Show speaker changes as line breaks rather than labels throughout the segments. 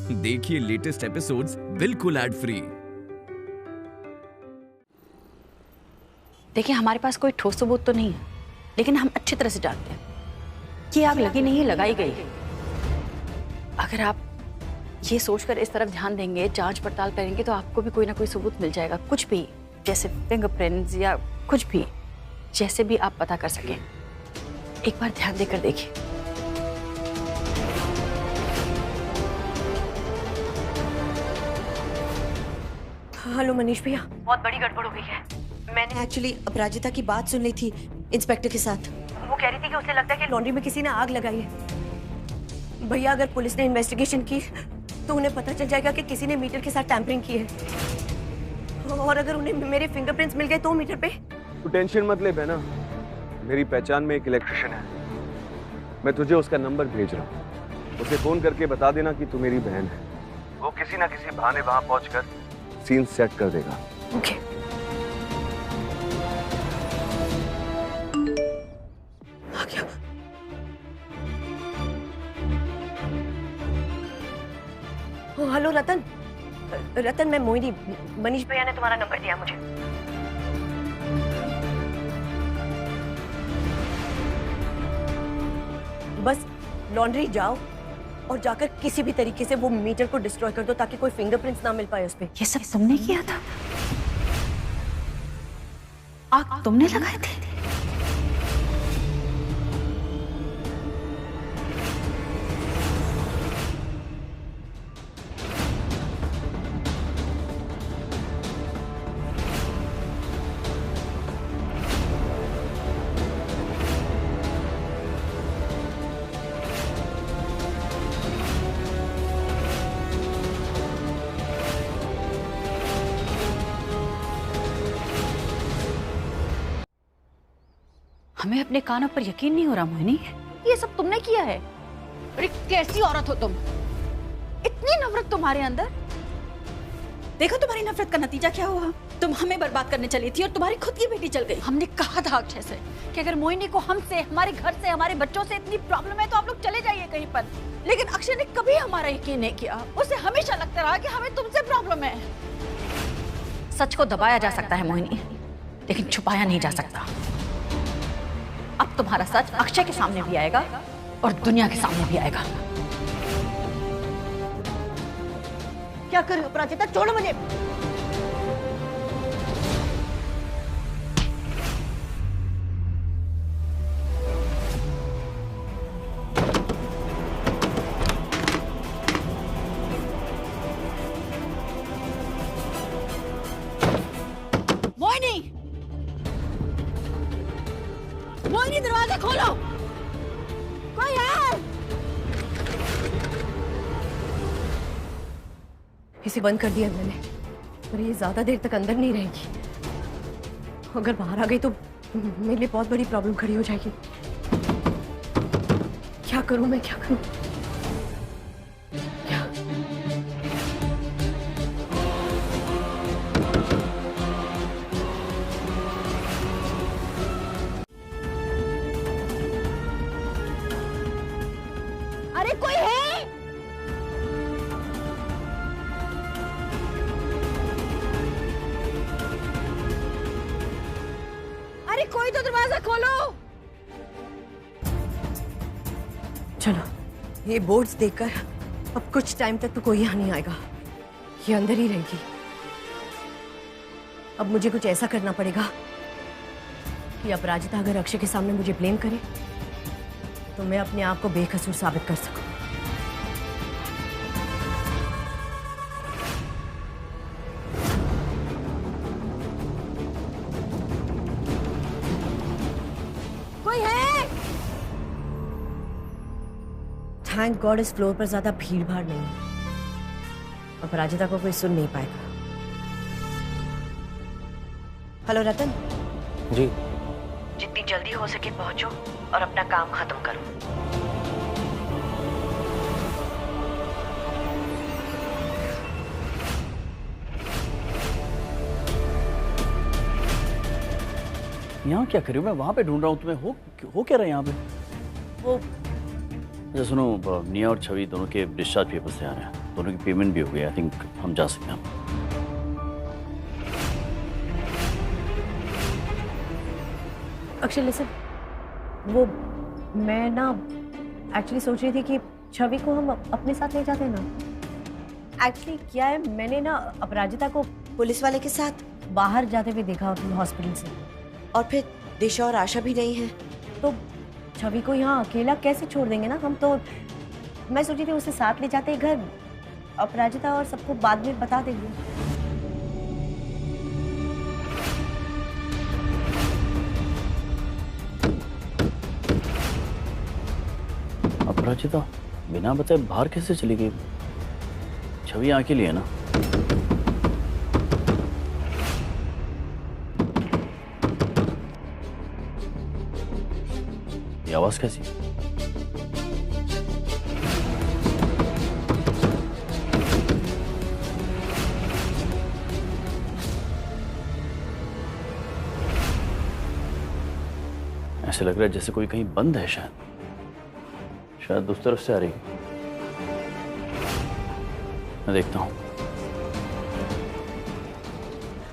देखिए latest episodes बिल्कुल ad free.
देखिए, हमारे पास कोई ठोस सबूत तो नहीं है, लेकिन हम अच्छी तरह से जानते हैं कि आग लगी नहीं, लगाई गई है। अगर आप ये सोचकर इस तरफ ध्यान देंगे, जांच पड़ताल करेंगे, तो आपको भी कोई ना कोई सबूत मिल जाएगा। कुछ भी, जैसे फिंगरप्रिंट्स या कुछ भी, जैसे भी आप पता कर सकें। एक बार ध्यान देकर देखिए।
हेलो मनीष भैया,
बहुत बड़ी गड़बड़ हो गई है।
मैंने एक्चुअली अपराजिता की बात सुन ली थी इंस्पेक्टर के साथ।
वो कह रही थी कि उसे लगता है कि
लॉन्ड्री में किसी ने आग लगाई है। भैया, अगर पुलिस ने इन्वेस्टिगेशन की तो उन्हें पता चल जाएगा कि किसी ने मीटर के साथ टैंपरिंग की है, और अगर उन्हें मेरे फिंगरप्रिंट्स मिल गए तो मीटर पे।
तू टेंशन मत ले बहना, मेरी पहचान में एक इलेक्ट्रिशियन है, मैं तुझे उसका नंबर भेज रहा हूँ। उसे फोन करके बता देना कि तू मेरी बहन है। वो किसी ना किसी बहाने वहां पहुंचकर सीन सेट कर देगा।
ओके। आ गया। हेलो रतन, रतन मैं मोहिनी, मनीष भैया ने तुम्हारा नंबर दिया मुझे। बस लॉन्ड्री जाओ और जाकर किसी भी तरीके से वो मीटर को डिस्ट्रॉय कर दो ताकि कोई फिंगरप्रिंट्स ना मिल पाए उस पे।
ये सब तुमने किया था? आग तुमने लगाए थे? हमें अपने कानों पर यकीन नहीं हो रहा मोहिनी, ये सब तुमने किया है। अरे कैसी औरत हो तुम, इतनी नफरत तुम्हारे अंदर। देखो तुम्हारी नफरत का नतीजा क्या हुआ। तुम हमें बर्बाद करने चली थी और तुम्हारी खुद की बेटी चल गई। हमने कहा था अक्षय से कि अगर मोहिनी को हमसे, हमारे घर से, हमारे बच्चों से इतनी प्रॉब्लम है तो आप लोग चले जाइए कहीं पर, लेकिन अक्षय ने कभी हमारा यकीन नहीं किया। उसे हमेशा लगता रहा कि हमें तुमसे प्रॉब्लम है। सच को दबाया जा सकता है मोहिनी, लेकिन छुपाया नहीं जा सकता। अब तुम्हारा सच अक्षय के सामने भी आएगा और दुनिया के सामने भी आएगा।
क्या कर रहे हो अपराजिता, छोड़ो मुझे।
मोहिनी, मोहिनी दरवाजा खोलो, कोई है?
इसे बंद कर दिया मैंने, पर ये ज्यादा देर तक अंदर नहीं रहेगी। अगर बाहर आ गई तो मेरे लिए बहुत बड़ी प्रॉब्लम खड़ी हो जाएगी। क्या करूं मैं, क्या करूं? क्या?
अरे कोई है? अरे कोई तो दरवाजा खोलो।
चलो, ये बोर्ड्स देखकर अब कुछ टाइम तक तो कोई यहाँ नहीं आएगा, ये अंदर ही रहेगी। अब मुझे कुछ ऐसा करना पड़ेगा कि अपराजिता अगर अक्षय के सामने मुझे ब्लेम करे तो मैं अपने आप को बेकसूर साबित कर सकूं।
कोई है?
थैंक गॉड इस फ्लोर पर ज्यादा भीड़ भाड़ नहीं है, अपराजिता को कोई सुन नहीं पाएगा। हेलो रतन।
जी।
जितनी जल्दी हो सके पहुंचो और अपना काम खत्म करो।
यहाँ क्या कर रही हो? मैं वहाँ पे ढूंढ रहा हूँ तुम्हें। हो क्या रहा है यहाँ पे?
वो
अच्छा सुनो, निया और छवि दोनों के डिस्चार्ज पेपर से आ रहे हैं। दोनों की पेमेंट भी हो गई। आई थिंक हम जा सकते हैं।
अक्षय लिसन, वो मैं ना एक्चुअली सोच रही थी कि छवि को हम अपने साथ ले जाते ना। एक्चुअली क्या है, मैंने ना अपराजिता को
पुलिस वाले के साथ,
बाहर जाते हुए देखा हॉस्पिटल से।
और फिर दिशा और आशा भी नहीं है।
तो छवि को यहाँ अकेला कैसे छोड़ देंगे ना हम। तो मैं सोची थी उसे साथ ले जाते घर, अपराजिता और सबको बाद में बता देंगे।
अपराजिता बिना बताए बाहर कैसे चली गई? छवि यहाँ के लिए है ना? ये आवाज कैसी? ऐसे लग रहा है जैसे कोई कहीं बंद है। शायद उस तरफ से आ रही। मैं देखता हूँ।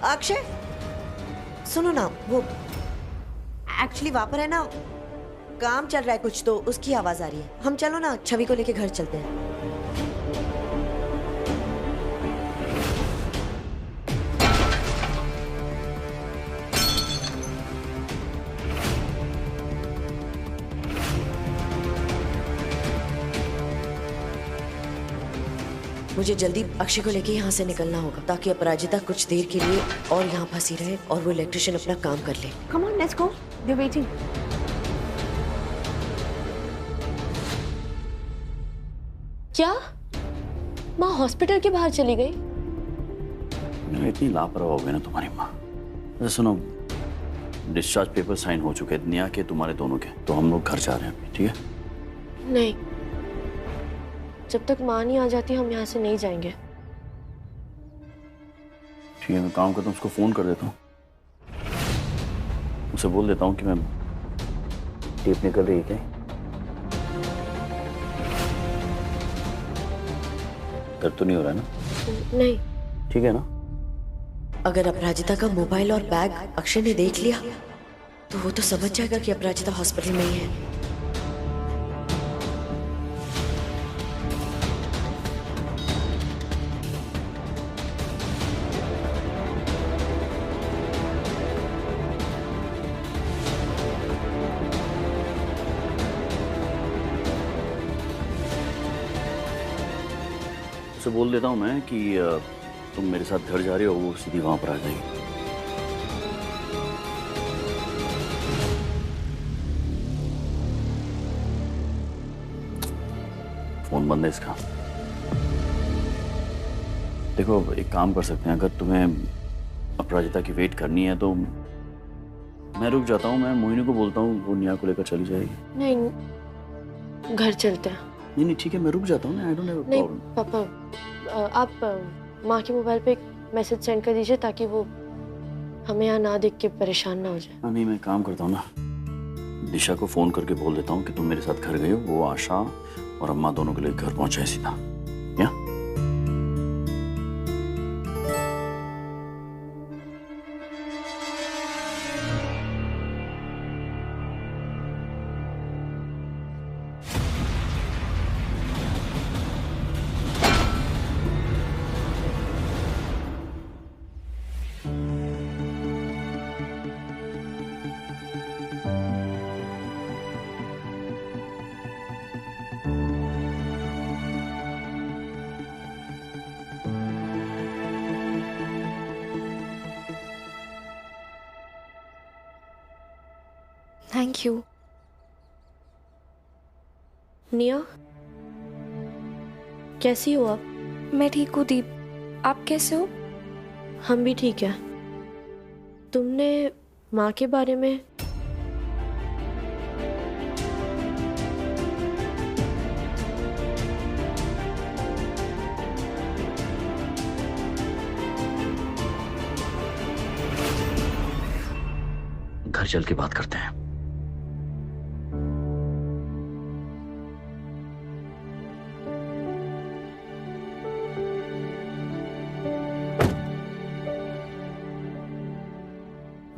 अक्षय सुनो ना, वो एक्चुअली वहां पर है ना, काम चल रहा है कुछ, तो उसकी आवाज आ रही है। हम चलो ना, छवि को लेके घर चलते हैं। मुझे जल्दी अक्षय को लेके यहाँ से निकलना होगा ताकि अपराजिता कुछ देर के लिए और यहाँ फंसी रहे और वो इलेक्ट्रिशियन अपना काम कर ले।
Come on, let's go, they waiting.
क्या माँ हॉस्पिटल के बाहर चली गई?
इतनी लापरवाह हो गई ना तुम्हारी माँ। अच्छा सुनो, डिस्चार्ज पेपर साइन हो चुके हैं निया के, तुम्हारे दोनों के। तो हम लोग घर जा रहे हैं अभी, ठीक है?
नहीं, जब तक माँ नहीं आ जाती हम यहाँ से नहीं जाएंगे।
ठीक है, मैं काम करता हूँ, उसको फोन कर देता हूँ। उसे बोल देता हूँ कि मैं टेप निकल रही है क्या? दर्द तो नहीं हो रहा है ना?
नहीं।
ठीक है ना?
अगर अपराजिता का मोबाइल और बैग अक्षय ने देख लिया तो वो तो समझ जाएगा कि अपराजिता हॉस्पिटल में ही है।
उसे बोल देता हूँ मैं कि तुम मेरे साथ घर जा रही हो, वो सीधी वहां पर आ जाएगी। फोन बंद है इसका। देखो एक काम कर सकते हैं, अगर तुम्हें अपराजिता की वेट करनी है तो मैं रुक जाता हूँ। मैं मोहिनी को बोलता हूँ, वो निया को लेकर चली जाएगी।
नहीं, घर चलते हैं।
नहीं ठीक है, मैं रुक जाता हूँ ना। आई डोंट हैव अ
नहीं
प्रॉब्लम।
पापा, आप माँ के मोबाइल पे एक मैसेज सेंड कर दीजिए ताकि वो हमें यहाँ ना देख के परेशान ना हो जाए।
नहीं, मैं काम करता हूँ ना, दिशा को फोन करके बोल देता हूँ कि तुम मेरे साथ घर गए हो। वो आशा और अम्मा दोनों के लिए घर पहुंचाए सीधा। या
थैंक यू। निया, कैसी हो आप?
मैं ठीक हूँ दीप, आप कैसे हो?
हम भी ठीक है। तुमने माँ के बारे में
घर चल के बात करते हैं।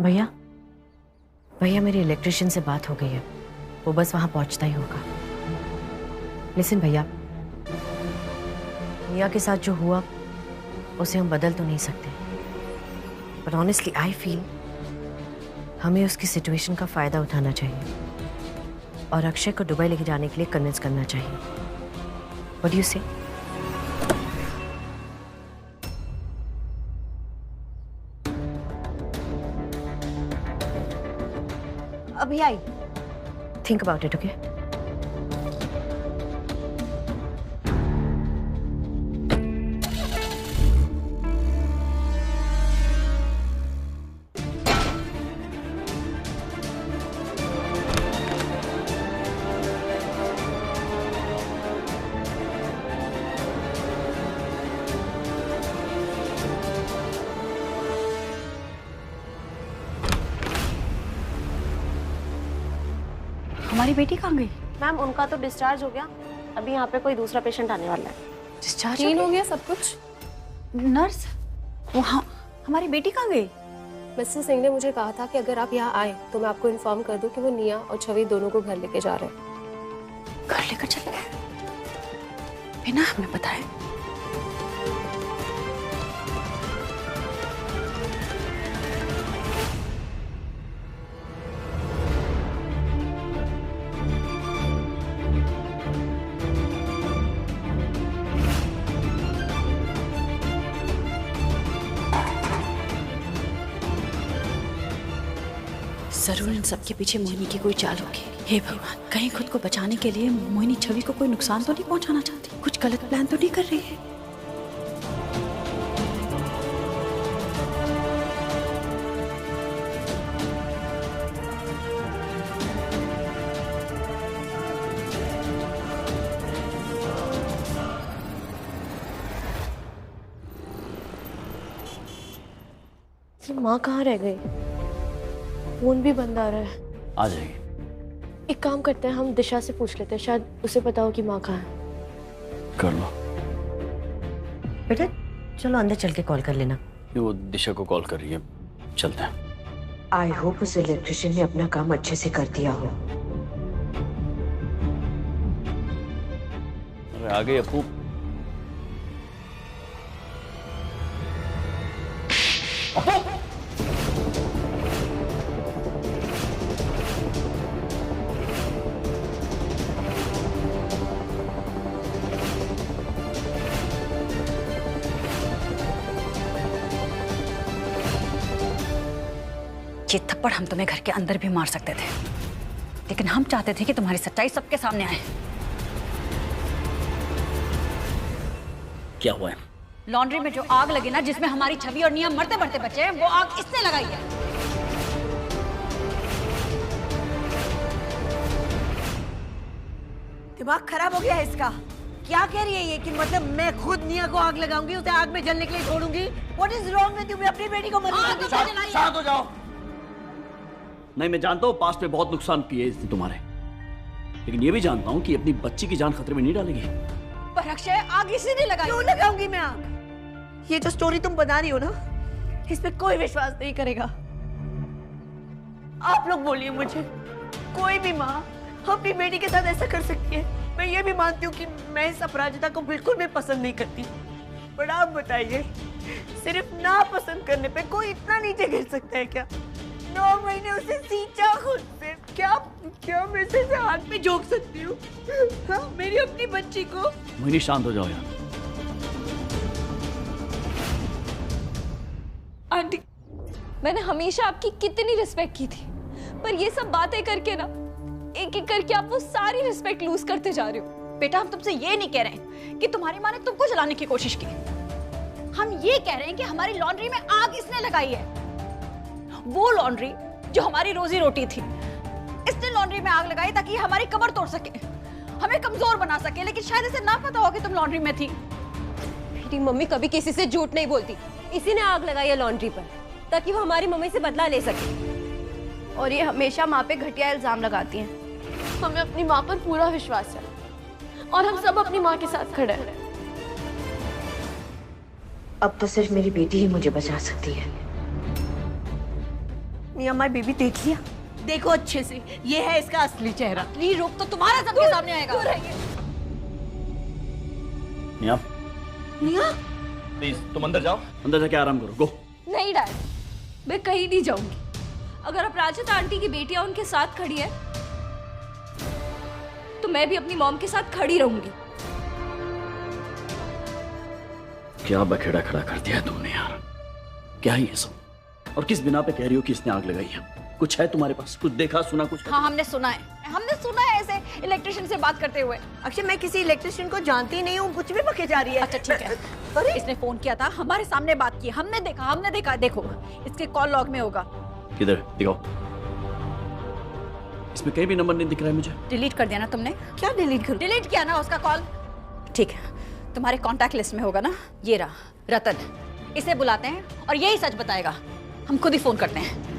भैया भैया मेरी इलेक्ट्रिशियन से बात हो गई है, वो बस वहां पहुंचता ही होगा। लिसन भैया, मिया के साथ जो हुआ उसे हम बदल तो नहीं सकते, बट ऑनेस्टली आई फील हमें उसकी सिचुएशन का फायदा उठाना चाहिए और अक्षय को दुबई लेके जाने के लिए कन्विंस करना चाहिए। What do you say?
अभी I.
Think about it, okay?
हमारी बेटी कहाँ गई?
मैम उनका तो डिस्चार्ज हो गया, अभी यहाँ पे कोई दूसरा पेशेंट आने वाला है।
डिस्चार्ज
क्लीन हो गया सब कुछ।
नर्स, वहाँ हमारी बेटी कहाँ गई?
मिस्टर सिंह ने मुझे कहा था कि अगर आप यहाँ आए तो मैं आपको इन्फॉर्म कर दूं कि वो निया और छवि दोनों को घर लेके जा रहे हैं।
घर लेकर चले गए बिना हमें बताए? जरूर इन सब के पीछे मोहिनी की कोई चाल होगी। हे भगवान, कहीं खुद को बचाने के लिए मोहिनी छवि को कोई नुकसान तो नहीं पहुंचाना चाहती, कुछ गलत प्लान तो नहीं कर रही है।
ये माँ कहाँ रह गई? फोन भी बंद आ रहा है।
आ जाएगी।
एक काम करते हैं, हम दिशा से पूछ लेते हैं, शायद उसे पता हो कि माँ कहाँ है।
कर लो।
बेटा चलो अंदर चल के कॉल कर लेना।
ये वो दिशा को कॉल कर रही है, चलते हैं।
आई होप उस इलेक्ट्रिशियन ने अपना काम अच्छे से कर दिया हो।
अरे आ गई अपू।
ये थप्पड़ हम तुम्हें घर के अंदर भी मार सकते थे, लेकिन हम चाहते थे कि तुम्हारी सच्चाई सबके सामने आए।
क्या हुआ है?
लॉन्ड्री में जो आग लगी ना, जिसमें हमारी छवि और निया मरते मरते बचे हैं, वो आग इसने लगाई है।
दिमाग खराब हो गया है इसका। क्या कह रही है ये कि मतलब मैं खुद निया को आग लगाऊंगी, उसे आग में जलने के लिए छोड़ूंगी? What is wrong with you? मैं अपनी बेटी को मरने
शांत हो जाओ। नहीं, मैं जानता हूँ पास्ट में बहुत नुकसान किए इसने तुम्हारे, लेकिन ये भी जानता हूँ कि अपनी बच्ची की जान खतरे में नहीं डालेगी।
पर अक्षय, आग इसी ने लगाई।
क्यों लगाऊंगी मैं आग? ये जो स्टोरी तुम बता रही हो ना, इस पे कोई विश्वास नहीं करेगा। आप लोग बोलिए मुझे, कोई भी माँ अपनी बेटी के साथ ऐसा कर सकती है? मैं ये भी मानती हूँ कि मैं इस अपराजिता को बिल्कुल भी पसंद नहीं करती, पर आप बताइए, सिर्फ ना पसंद करने पे कोई इतना नीचे गिर सकता है क्या? 9 महीने उसे सींचा खुद से, क्या मैं इसे हाथ में झोंक सकती हूँ? हाँ, मेरी अपनी बच्ची को।
मोहिनी शांत हो जाओ यार।
आंटी, मैंने हमेशा आपकी कितनी रिस्पेक्ट की थी, पर ये सब बातें करके ना एक एक करके आप वो सारी रिस्पेक्ट लूज करते जा रहे हो।
बेटा, हम तुमसे ये नहीं कह रहे कि तुम्हारी माँ ने तुमको जलाने की कोशिश की। हम ये कह रहे हैं कि हमारी लॉन्ड्री में आग इसने लगाई है। वो लॉन्ड्री जो हमारी रोजी रोटी थी, इसने लॉन्ड्री में आग लगाई ताकि हमारी कमर तोड़ सके, हमें कमजोर बना सके। लेकिन शायद इसे ना पता हो कि तुम लॉन्ड्री में थी।
मेरी मम्मी कभी किसी से झूठ नहीं बोलती। इसी ने आग लगाई है लॉन्ड्री पर ताकि वो हमारी मम्मी से बदला ले सके, और ये हमेशा माँ पे घटिया इल्जाम लगाती हैं। हमें अपनी माँ पर पूरा विश्वास है और हम सब अपनी माँ के साथ खड़े हैं।
अब तो सिर्फ मेरी बेटी ही मुझे बचा सकती है। मिया माय बेबी देख लिया? देखो अच्छे से, ये है इसका असली चेहरा।
असली रूप तो तुम्हारा सबके सामने आएगा।
निया,
मिया
प्लीज तुम अंदर जाओ, अंदर जाके आराम करो। गो।
नहीं डैड, मैं कहीं नहीं जाऊंगी। अगर अपराजिता आंटी की बेटियां उनके साथ खड़ी है तो मैं भी अपनी मॉम के साथ खड़ी रहूंगी।
क्या बखेड़ा खड़ा कर दिया है तुमने यार? क्या है ये सब? और किस बिना पे कह रही हो कि इसने आग लगाई है? कुछ है तुम्हारे पास? कुछ देखा सुना कुछ?
हाँ, हमने सुना है ऐसे इलेक्ट्रिशियन से बात करते हुए।
अक्षय, मैं किसी इलेक्ट्रिशियन को जानती नहीं हूँ, कुछ भी बके जा रही है।
अच्छा ठीक है।
अरे
इसने फोन किया था, हमारे सामने बात की, हमने देखा। देखो इसके कॉल लॉग में होगा।
किधर दिखाओ। इसमें कहीं भी नंबर नहीं दिख रहा है मुझे।
डिलीट कर दिया ना तुमने?
क्या डिलीट करूं?
डिलीट किया ना उसका कॉल? ठीक है, तुम्हारे कांटेक्ट लिस्ट में होगा ना। ये रहा रतन, इसे बुलाते हैं और यही सच बताएगा। हम खुद ही फोन करते हैं।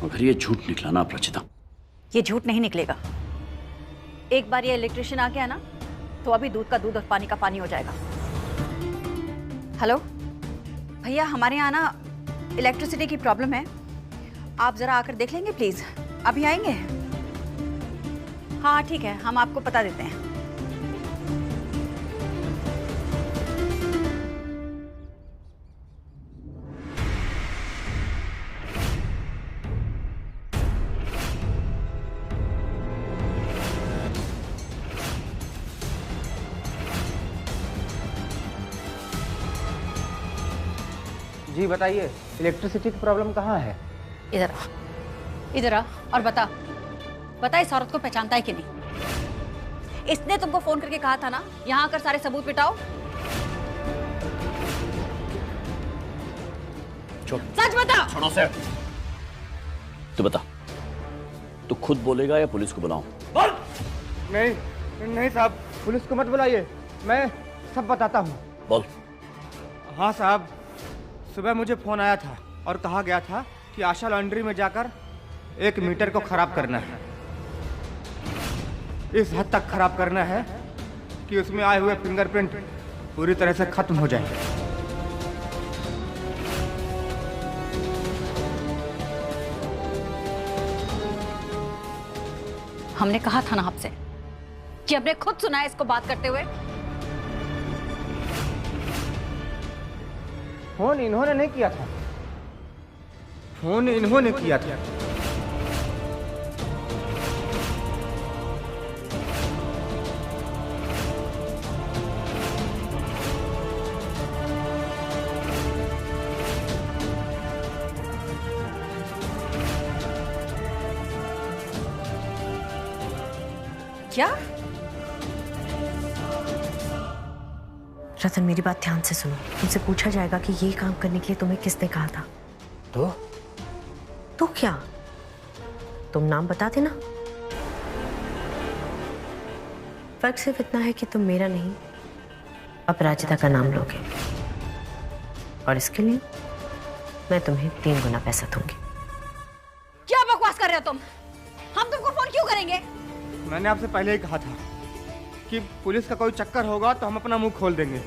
अगर ये झूठ निकला ना अपराजिता,
ये झूठ नहीं निकलेगा। एक बार ये इलेक्ट्रिशियन आ गया ना तो अभी दूध का दूध और पानी का पानी हो जाएगा। हेलो भैया, हमारे यहाँ ना इलेक्ट्रिसिटी की प्रॉब्लम है, आप जरा आकर देख लेंगे प्लीज? अभी आएंगे? हाँ ठीक है, हम आपको पता देते हैं।
जी बताइए, इलेक्ट्रिसिटी की प्रॉब्लम कहाँ है?
इधर आ और बता इस औरत को पहचानता है कि नहीं? इसने तुमको फोन करके कहा था ना यहाँ आकर सारे सबूत पिटाओ। सच बता।
छोड़ो से। तू बता, तू खुद बोलेगा या पुलिस को बुलाऊं? बोल।
नहीं साहब, पुलिस को मत बुलाइए, मैं सब बताता हूँ।
बोल।
हाँ साहब, सुबह मुझे फोन आया था और कहा गया था कि आशा लॉन्ड्री में जाकर एक मीटर को खराब करना है। इस हद तक खराब करना है कि उसमें आए हुए फिंगरप्रिंट पूरी तरह से खत्म हो जाए।
हमने कहा था ना आपसे कि हमने खुद सुना है इसको बात करते हुए।
फोन इन्होंने नहीं किया था, फोन इन्होंने किया था।
क्या?
रतन, मेरी बात ध्यान से सुनो। तुमसे पूछा जाएगा कि ये काम करने के लिए तुम्हें किसने कहा था। तो क्या? तुम नाम बता देना। फर्क सिर्फ इतना है कि तुम मेरा नहीं, अपराजिता का नाम लोगे, और इसके लिए मैं तुम्हें 3 गुना पैसा दूंगी।
क्या बकवास कर रहे हो तुम? हम तुमको फोन क्यों करेंगे?
मैंने आपसे पहले ही कहा था कि पुलिस का कोई चक्कर होगा तो हम अपना मुंह खोल देंगे।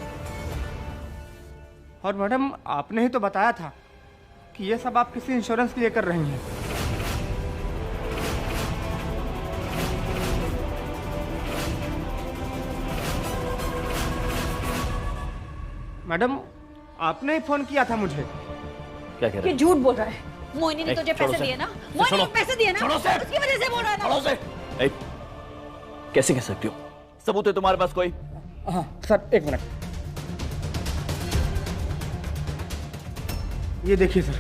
और मैडम, आपने ही तो बताया था कि ये सब आप किसी इंश्योरेंस के लिए कर रही हैं। मैडम, आपने ही फोन किया था मुझे।
क्या कह रहे?
ये झूठ बोल रहा है। मोहिनी ने तुझे पैसे दिए ना? मोहिनी ने पैसे दिए ना? उसकी वजह से बोल रहा है ना?
कैसे कह सकती हो? सबूत है तुम्हारे पास कोई?
हाँ सर, 1 मिनट। ये देखिए सर,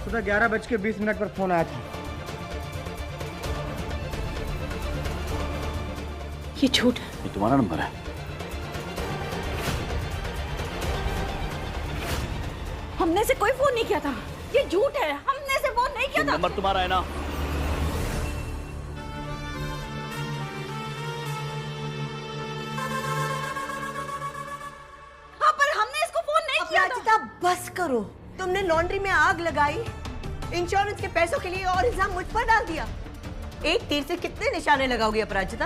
सुबह 11:20 पर फोन आया था।
ये झूठ है।
ये तुम्हारा नंबर है?
हमने से कोई फोन नहीं किया था। ये झूठ है, हमने से फोन नहीं किया था।
नंबर तुम्हारा है ना?
हाँ, पर हमने इसको फोन नहीं किया था।
अपराजिता, बस करो। तुमने लॉन्ड्री में आग लगाई इंश्योरेंस के पैसों के लिए और इल्जाम मुझ पर डाल दिया। एक तीर से कितने निशाने लगाओगी अपराजिता?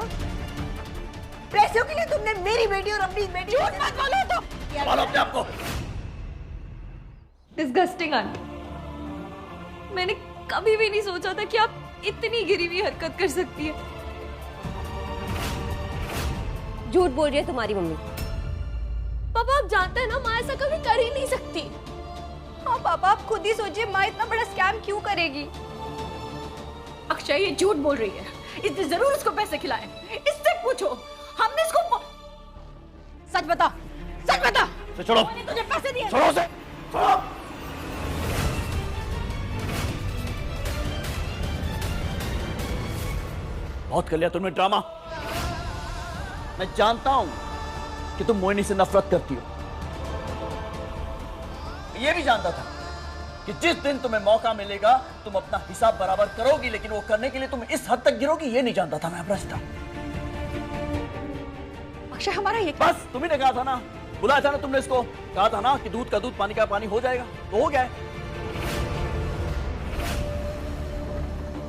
पैसों के लिए तुमने मेरी बेटी और अपनी बेटी झूठ मत बोलो तो
बोलो अपने आप को।
डिस्गस्टिंग आंटी, मैंने कभी भी नहीं सोचा था कि आप इतनी गिरी हुई हरकत कर सकती है।
झूठ बोल रही है तुम्हारी मम्मी।
पापा आप जानते हैं ना, माँ ऐसा कभी कर ही नहीं सकती।
हाँ पापा, आप खुद ही सोचिए, माँ इतना बड़ा स्कैम क्यों करेगी? अक्षय ये झूठ बोल रही है, इसने जरूर उसको पैसे खिलाए। इससे पूछो, हमने इसको सच बता, सच बता।
छोड़ो,
मैंने तुझे पैसे दिए।
छोड़ो उसे, छोड़ो। बहुत कर लिया तुमने ड्रामा। मैं जानता हूं कि तुम मोहिनी से नफरत करती हो। ये भी जानता था कि जिस दिन तुम्हें मौका मिलेगा तुम अपना हिसाब बराबर करोगी, लेकिन वो करने के लिए तुम इस हद तक गिरोगी ये नहीं जानता था मैं अपराजिता।
अक्षय हमारा ये
बस तुम्ही ने कहा था ना, बुलाया था ना तुमने इसको, कहा था ना कि दूध का दूध पानी का पानी हो जाएगा, तो हो गया।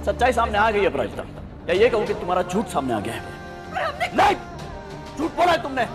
सच्चाई सामने आ गई है अपराजिता, या ये कहूं कि तुम्हारा झूठ सामने आ गया है। नहीं, झूठ बोला है तुमने।